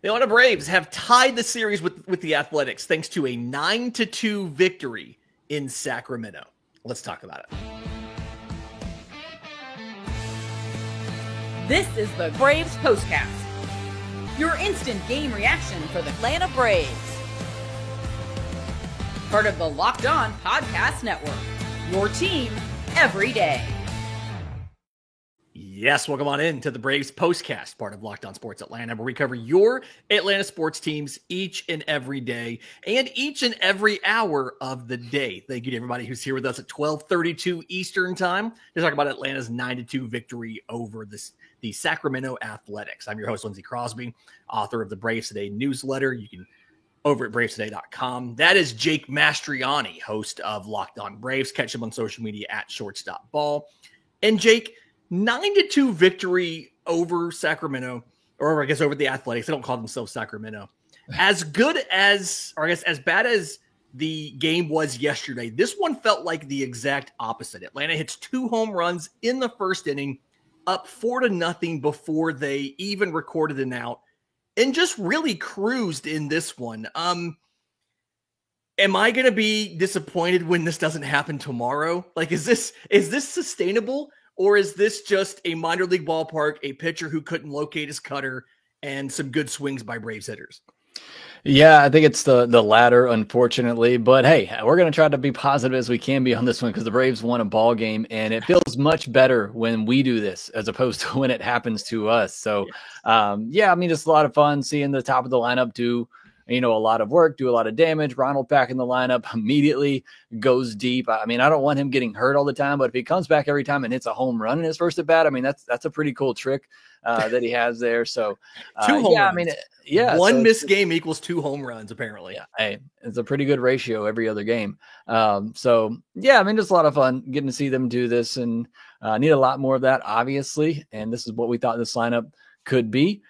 The Atlanta Braves have tied the series with the Athletics thanks to a 9-2 victory in Sacramento. Let's talk about it. This is the Braves Postcast, your instant game reaction for the Atlanta Braves. Part of the Locked On Podcast Network, your team every day. Yes, welcome on in to the Braves Postcast, part of Locked On Sports Atlanta, where we cover your Atlanta sports teams each and every day and each and every hour of the day. Thank you to everybody who's here with us at 12:32 Eastern Time to talk about Atlanta's 9-2 victory over the Sacramento Athletics. I'm your host, Lindsey Crosby, author of the Braves Today newsletter. You can over at bravestoday.com. That is Jake Mastriani, host of Locked On Braves. Catch him on social media at shortstopball. And Jake, 9-2 victory over Sacramento, or I guess over the Athletics. They don't call themselves Sacramento. As good as, or I guess as bad as the game was yesterday, this one felt like the exact opposite. Atlanta hits 2 home runs in the first inning, up 4-0 before they even recorded an out, and just really cruised in this one. Am I going to be disappointed when this doesn't happen tomorrow? Like, is this sustainable? Or is this just a minor league ballpark, a pitcher who couldn't locate his cutter, and some good swings by Braves hitters? Yeah, I think it's the latter, unfortunately. But hey, we're going to try to be positive as we can be on this one because the Braves won a ball game, and it feels much better when we do this as opposed to when it happens to us. So, yeah, I mean, it's a lot of fun seeing the top of the lineup do a lot of work, do a lot of damage. Ronald back in the lineup immediately goes deep. I mean, I don't want him getting hurt all the time, but if he comes back every time and hits a home run in his first at bat, I mean, that's a pretty cool trick that he has there. So 2 home runs. I mean, one so missed game equals 2 home runs, apparently. Yeah, hey, it's a pretty good ratio every other game. So yeah, I mean, just a lot of fun getting to see them do this, and need a lot more of that, obviously. And this is what we thought this lineup could be.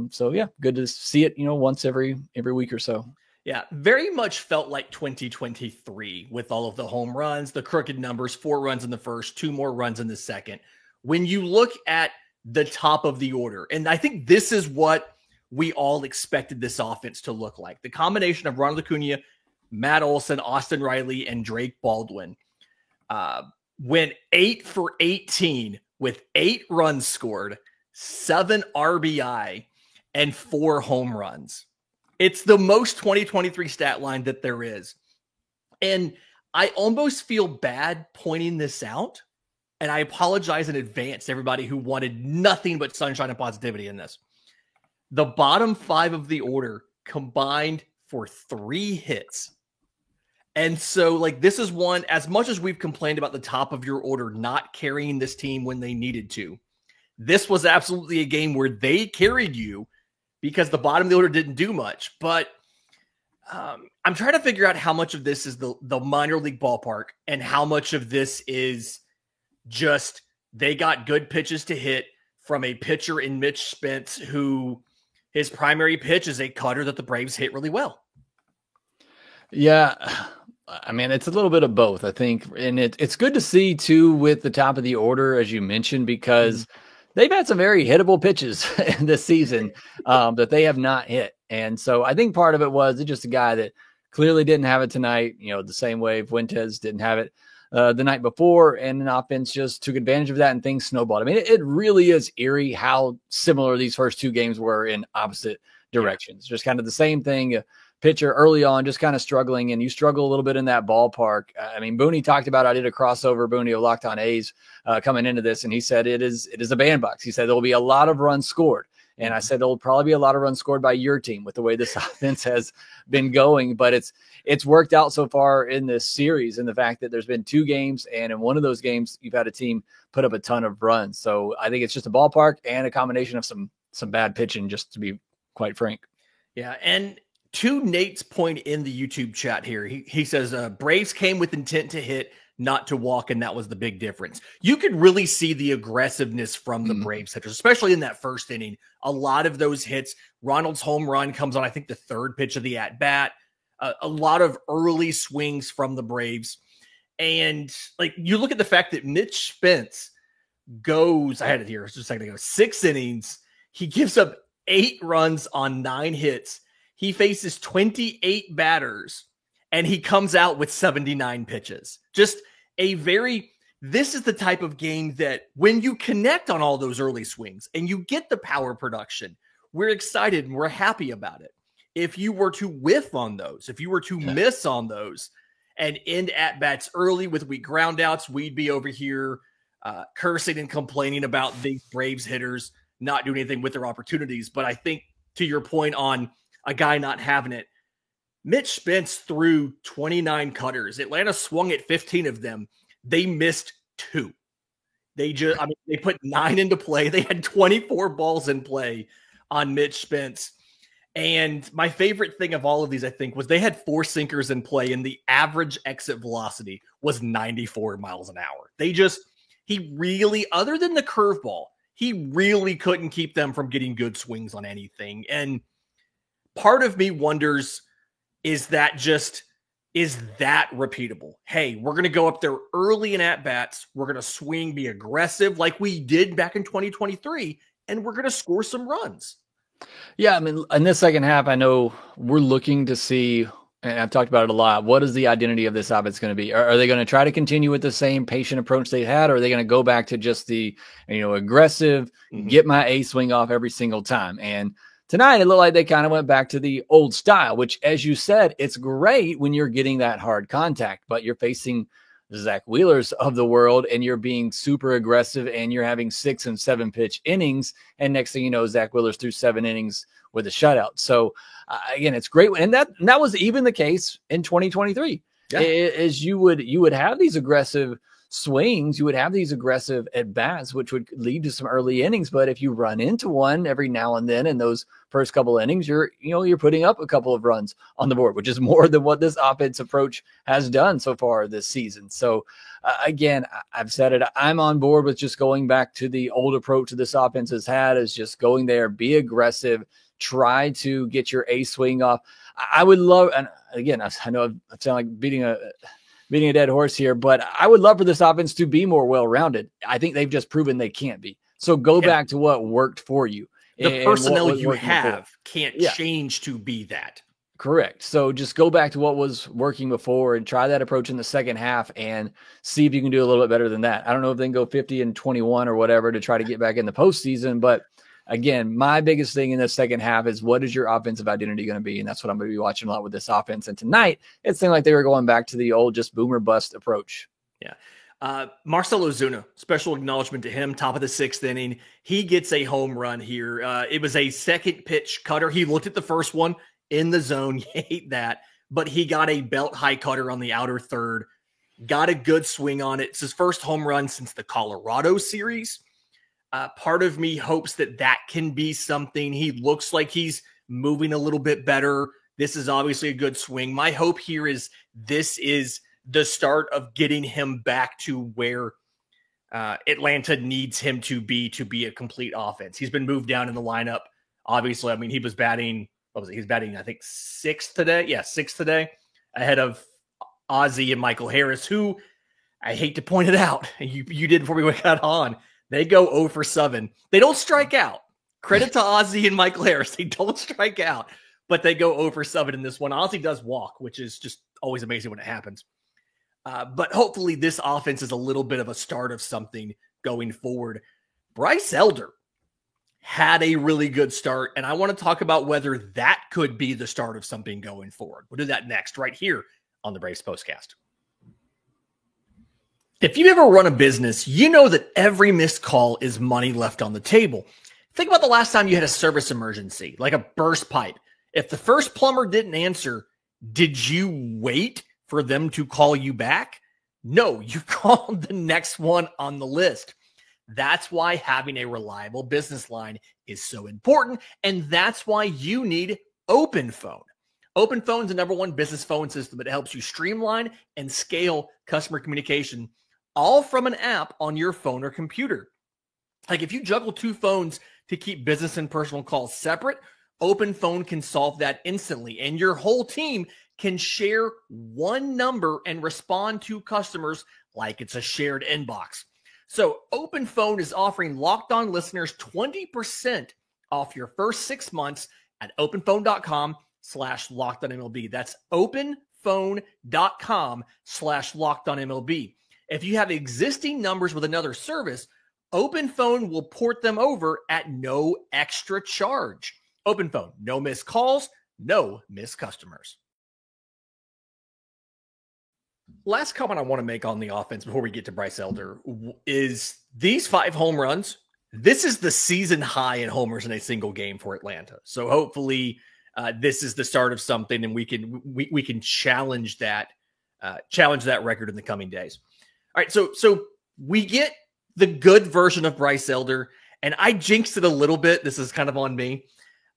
So yeah, good to see it, once every week or so. Yeah, very much felt like 2023 with all of the home runs, the crooked numbers, 4 runs in the first, 2 more runs in the second. When you look at the top of the order, and I think this is what we all expected this offense to look like. The combination of Ronald Acuna, Matt Olson, Austin Riley, and Drake Baldwin went 8 for 18 with 8 runs scored, 7 RBI, and 4 home runs. It's the most 2023 stat line that there is. And I almost feel bad pointing this out. And I apologize in advance to everybody who wanted nothing but sunshine and positivity in this. The bottom 5 of the order combined for 3 hits. And so, this is one, as much as we've complained about the top of your order not carrying this team when they needed to, this was absolutely a game where they carried you because the bottom of the order didn't do much. But I'm trying to figure out how much of this is the minor league ballpark and how much of this is just they got good pitches to hit from a pitcher in Mitch Spence who his primary pitch is a cutter that the Braves hit really well. Yeah, I mean, it's a little bit of both, I think. And it's good to see, too, with the top of the order, as you mentioned, because they've had some very hittable pitches in this season that they have not hit. And so I think part of it was just a guy that clearly didn't have it tonight, the same way Fuentes didn't have it the night before, and an offense just took advantage of that and things snowballed. I mean, it really is eerie how similar these first 2 games were in opposite directions. Just kind of the same thing. Pitcher early on just kind of struggling, and you struggle a little bit in that ballpark. I mean, Booney talked about, I did a crossover, Booney of Locked On A's coming into this, and he said it is a bandbox. He said there'll be a lot of runs scored. And I said there'll probably be a lot of runs scored by your team with the way this offense has been going. But it's worked out so far in this series, and the fact that there's been 2 games, and in one of those games you've had a team put up a ton of runs. So I think it's just a ballpark and a combination of some bad pitching, just to be quite frank. Yeah, and to Nate's point in the YouTube chat here, he says Braves came with intent to hit, not to walk, and that was the big difference. You could really see the aggressiveness from the Braves hitters, especially in that first inning. A lot of those hits, Ronald's home run comes on, I think, the 3rd pitch of the at-bat. A lot of early swings from the Braves. And you look at the fact that Mitch Spence goes, I had it here just a second ago, 6 innings. He gives up 8 runs on 9 hits. He faces 28 batters, and he comes out with 79 pitches. Just this is the type of game that when you connect on all those early swings and you get the power production, we're excited and we're happy about it. If you were to whiff on those, if you were to miss on those and end at-bats early with weak groundouts, we'd be over here cursing and complaining about these Braves hitters not doing anything with their opportunities. But I think to your point on a guy not having it, Mitch Spence threw 29 cutters. Atlanta swung at 15 of them. They missed 2. They put 9 into play. They had 24 balls in play on Mitch Spence. And my favorite thing of all of these, I think, was they had 4 sinkers in play, and the average exit velocity was 94 miles an hour. He really, other than the curveball, he really couldn't keep them from getting good swings on anything. And part of me wonders, is that repeatable? Hey, we're going to go up there early in at-bats. We're going to swing, be aggressive like we did back in 2023, and we're going to score some runs. Yeah, I mean, in this second half, I know we're looking to see, and I've talked about it a lot, what is the identity of this offense going to be? Are they going to try to continue with the same patient approach they had, or are they going to go back to just the, aggressive, get my A swing off every single time? And tonight, it looked like they kind of went back to the old style, which, as you said, it's great when you're getting that hard contact, but you're facing Zach Wheelers of the world, and you're being super aggressive, and you're having 6 and 7 pitch innings. And next thing you know, Zach Wheelers threw 7 innings with a shutout. So again, it's great. And that was even the case in 2023. Yeah. As you would have these aggressive swings, you would have these aggressive at bats, which would lead to some early innings. But if you run into one every now and then in those first couple of innings, you're putting up a couple of runs on the board, which is more than what this offense approach has done so far this season. So again, I've said it, I'm on board with just going back to the old approach that this offense has had, is just going there, be aggressive, try to get your A swing off. I would love, and again, I know I sound like beating a dead horse here, but I would love for this offense to be more well-rounded. I think they've just proven they can't be. So go back to what worked for you. The personnel you have can't change to be that. Correct. So just go back to what was working before and try that approach in the second half and see if you can do a little bit better than that. I don't know if they can go 50-21 or whatever to try to get back in the postseason, but again, my biggest thing in the second half is, what is your offensive identity going to be? And that's what I'm going to be watching a lot with this offense. And tonight, it seemed like they were going back to the old just boomer bust approach. Yeah. Marcell Ozuna, special acknowledgement to him, top of the 6th inning. He gets a home run here. It was a second pitch cutter. He looked at the first one in the zone. You hate that. But he got a belt high cutter on the outer third, got a good swing on it. It's his first home run since the Colorado series. Part of me hopes that can be something. He looks like he's moving a little bit better. This is obviously a good swing. My hope here is this is the start of getting him back to where Atlanta needs him to be a complete offense. He's been moved down in the lineup. Obviously, I mean, he was batting, he's batting, I think, 6th today. Yeah, 6th today, ahead of Ozzie and Michael Harris, who, I hate to point it out, you did before we got on, they go 0 for 7. They don't strike out. Credit to Ozzie and Michael Harris. They don't strike out, but they go 0 for 7 in this one. Ozzie does walk, which is just always amazing when it happens. But hopefully this offense is a little bit of a start of something going forward. Bryce Elder had a really good start, and I want to talk about whether that could be the start of something going forward. We'll do that next, right here on the Braves Postcast. If you've ever run a business, you know that every missed call is money left on the table. Think about the last time you had a service emergency, like a burst pipe. If the first plumber didn't answer, did you wait for them to call you back? No, you called the next one on the list. That's why having a reliable business line is so important, and that's why you need OpenPhone. OpenPhone is the #1 business phone system that helps you streamline and scale customer communication, all from an app on your phone or computer. Like if you juggle 2 phones to keep business and personal calls separate, OpenPhone can solve that instantly, and your whole team can share one number and respond to customers like it's a shared inbox. So OpenPhone is offering Locked On listeners 20% off your first 6 months at openphone.com/lockedonmlb. That's openphone.com/lockedonmlb. If you have existing numbers with another service, OpenPhone will port them over at no extra charge. OpenPhone, no missed calls, no missed customers. Last comment I want to make on the offense before we get to Bryce Elder is these 5 home runs. This is the season high in homers in a single game for Atlanta. So hopefully this is the start of something, and we can challenge that record in the coming days. All right, so we get the good version of Bryce Elder, and I jinxed it a little bit. This is kind of on me.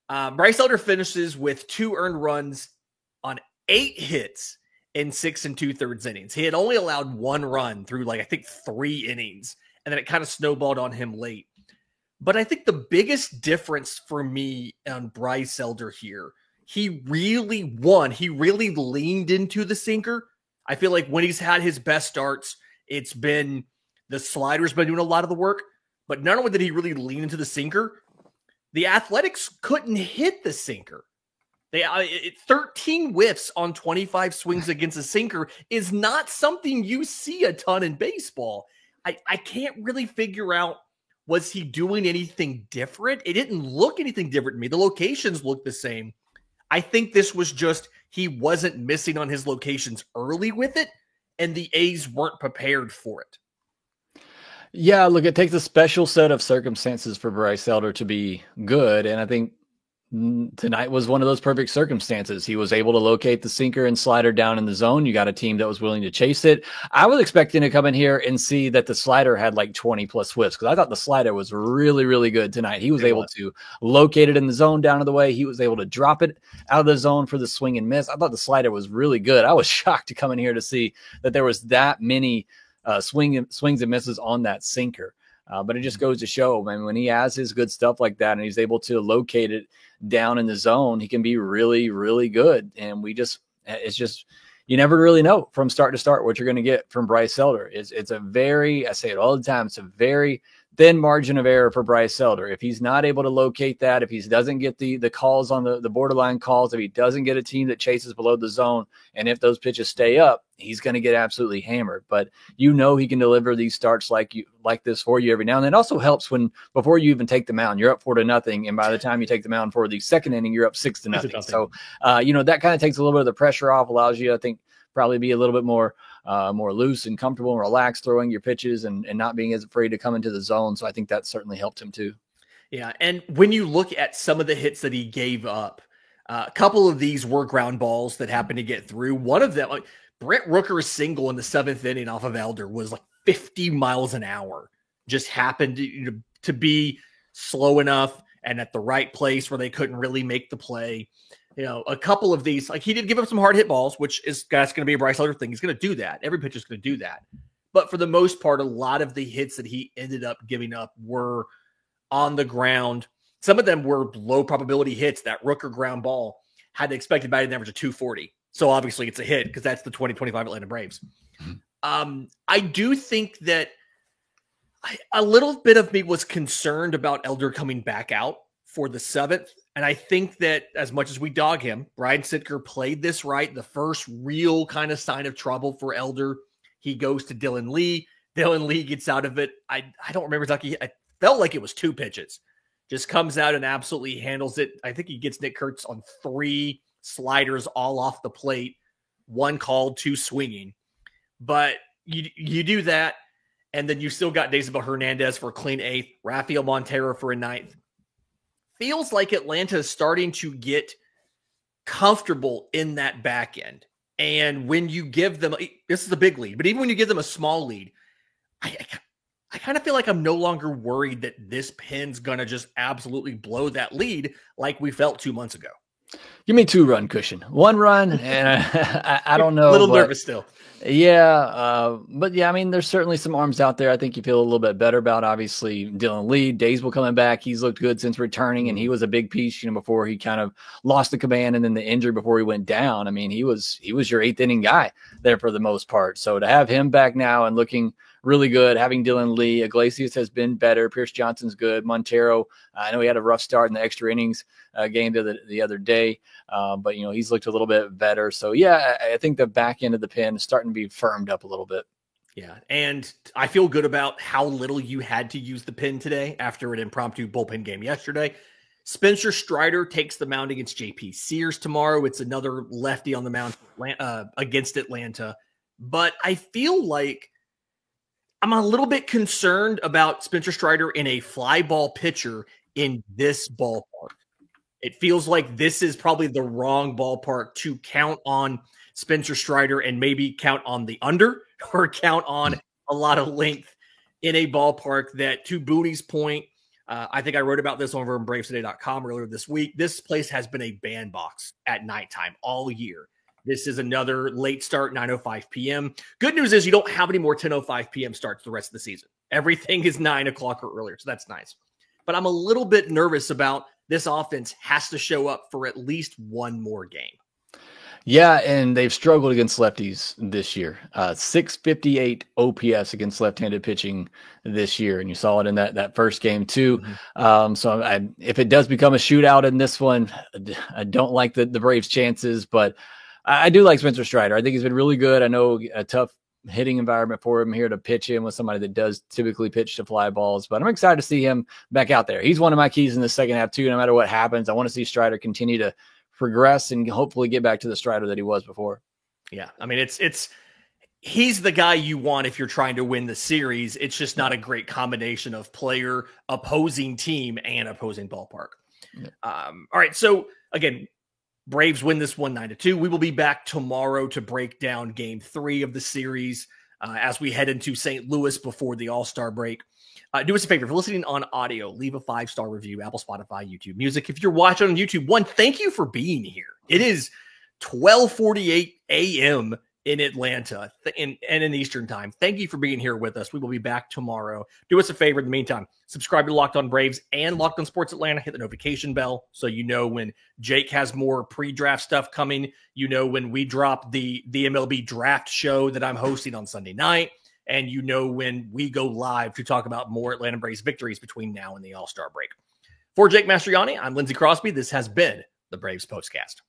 Bryce Elder finishes with 2 earned runs on 8 hits in 6 2/3 innings. He had only allowed 1 run through I think 3 innings, and then it kind of snowballed on him late. But I think the biggest difference for me on Bryce Elder here, he really leaned into the sinker. I feel like when he's had his best starts, it's been the slider's been doing a lot of the work. But not only did he really lean into the sinker, the Athletics couldn't hit the sinker. 13 whiffs on 25 swings against a sinker is not something you see a ton in baseball. I can't really figure out, was he doing anything different? It didn't look anything different to me. The locations looked the same. I think this was just he wasn't missing on his locations early with it, and the A's weren't prepared for it. Yeah, look, it takes a special set of circumstances for Bryce Elder to be good, and I think tonight was one of those perfect circumstances. He was able to locate the sinker and slider down in the zone. You got a team that was willing to chase it. I was expecting to come in here and see that the slider had 20 plus whiffs, because I thought the slider was really, really good tonight. He was able to locate it in the zone down to the way. He was able to drop it out of the zone for the swing and miss. I thought the slider was really good. I was shocked to come in here to see that there was that many swings and misses on that sinker. But it just goes to show, man, when he has his good stuff like that and he's able to locate it down in the zone, he can be really, really good. And it's just, you never really know from start to start what you're going to get from Bryce Elder. It's a very, I say it all the time, it's a very thin margin of error for Bryce Elder. If he's not able to locate that, if he doesn't get the calls on the borderline calls, if he doesn't get a team that chases below the zone, and if those pitches stay up, he's going to get absolutely hammered. But he can deliver these starts like this for you every now and then. It also helps when before you even take the mound, you're up 4-0, and by the time you take the mound for the second inning, you're up 6-0. So that kind of takes a little bit of the pressure off, allows you, I think, probably be a little bit more loose and comfortable and relaxed throwing your pitches and not being as afraid to come into the zone. So I think that certainly helped him too. Yeah, and when you look at some of the hits that he gave up, a couple of these were ground balls that happened to get through. One of them, Brent Rooker's single in the 7th inning off of Elder was 50 miles an hour. Just happened to be slow enough and at the right place where they couldn't really make the play. A couple of these, he did give up some hard hit balls, that's going to be a Bryce Elder thing. He's going to do that. Every pitcher's going to do that. But for the most part, a lot of the hits that he ended up giving up were on the ground. Some of them were low probability hits. That Rooker ground ball had the expected batting average of 240. So obviously it's a hit because that's the 2025 Atlanta Braves. Mm-hmm. I do think that a little bit of me was concerned about Elder coming back out for the 7th. And I think that as much as we dog him, Brian Sittker played this right. The first real kind of sign of trouble for Elder, he goes to Dylan Lee. Dylan Lee gets out of it. I don't remember exactly. I felt like it was 2 pitches. Just comes out and absolutely handles it. I think he gets Nick Kurtz on 3 sliders all off the plate, 1 called, 2 swinging. But you do that, and then you still got Daisabel Hernandez for a clean 8th, Rafael Montero for a 9th. Feels like Atlanta is starting to get comfortable in that back end. And when you give them, this is a big lead, but even when you give them a small lead, I kind of feel like I'm no longer worried that this pin's going to just absolutely blow that lead like we felt 2 months ago. Give me 2-run cushion. 1 run, and I don't know. A little nervous still. Yeah, but yeah, I mean, there's certainly some arms out there I think you feel a little bit better about. Obviously, Dylan Lee, Daysbel coming back. He's looked good since returning, and he was a big piece, before he kind of lost the command and then the injury before he went down. I mean, he was your 8th inning guy there for the most part. So to have him back now and looking really good. Having Dylan Lee, Iglesias has been better. Pierce Johnson's good. Montero, I know he had a rough start in the extra innings game the other day, but he's looked a little bit better. So yeah, I think the back end of the pen is starting to be firmed up a little bit. Yeah, and I feel good about how little you had to use the pen today after an impromptu bullpen game yesterday. Spencer Strider takes the mound against JP Sears tomorrow. It's another lefty on the mound against Atlanta. But I feel like I'm a little bit concerned about Spencer Strider in a fly ball pitcher in this ballpark. It feels like this is probably the wrong ballpark to count on Spencer Strider and maybe count on the under or count on a lot of length in a ballpark that, to Booney's point, I think I wrote about this over on BravesToday.com earlier this week. This place has been a bandbox at nighttime all year. This is another late start, 9:05 p.m. Good news is you don't have any more 10:05 p.m. starts the rest of the season. Everything is 9 o'clock or earlier, so that's nice. But I'm a little bit nervous about this offense has to show up for at least one more game. Yeah, and they've struggled against lefties this year. 658 OPS against left-handed pitching this year, and you saw it in that first game too. So if it does become a shootout in this one, I don't like the Braves' chances, but I do like Spencer Strider. I think he's been really good. I know a tough hitting environment for him here to pitch in with somebody that does typically pitch to fly balls, but I'm excited to see him back out there. He's one of my keys in the second half too. No matter what happens, I want to see Strider continue to progress and hopefully get back to the Strider that he was before. Yeah. I mean, he's the guy you want if you're trying to win the series. It's just not a great combination of player, opposing team, and opposing ballpark. Yeah. All right. So again, Braves win this one 9-2. We will be back tomorrow to break down game 3 of the series as we head into St. Louis before the All-Star break. Do us a favor. If you're listening on audio, leave a 5-star review, Apple, Spotify, YouTube Music. If you're watching on YouTube, thank you for being here. It is 12:48 a.m. in Atlanta and in Eastern time. Thank you for being here with us. We will be back tomorrow. Do us a favor in the meantime. Subscribe to Locked On Braves and Locked On Sports Atlanta. Hit the notification bell so you know when Jake has more pre-draft stuff coming. You know when we drop the MLB draft show that I'm hosting on Sunday night. And you know when we go live to talk about more Atlanta Braves victories between now and the All-Star break. For Jake Mastriani, I'm Lindsey Crosby. This has been the Braves Postcast.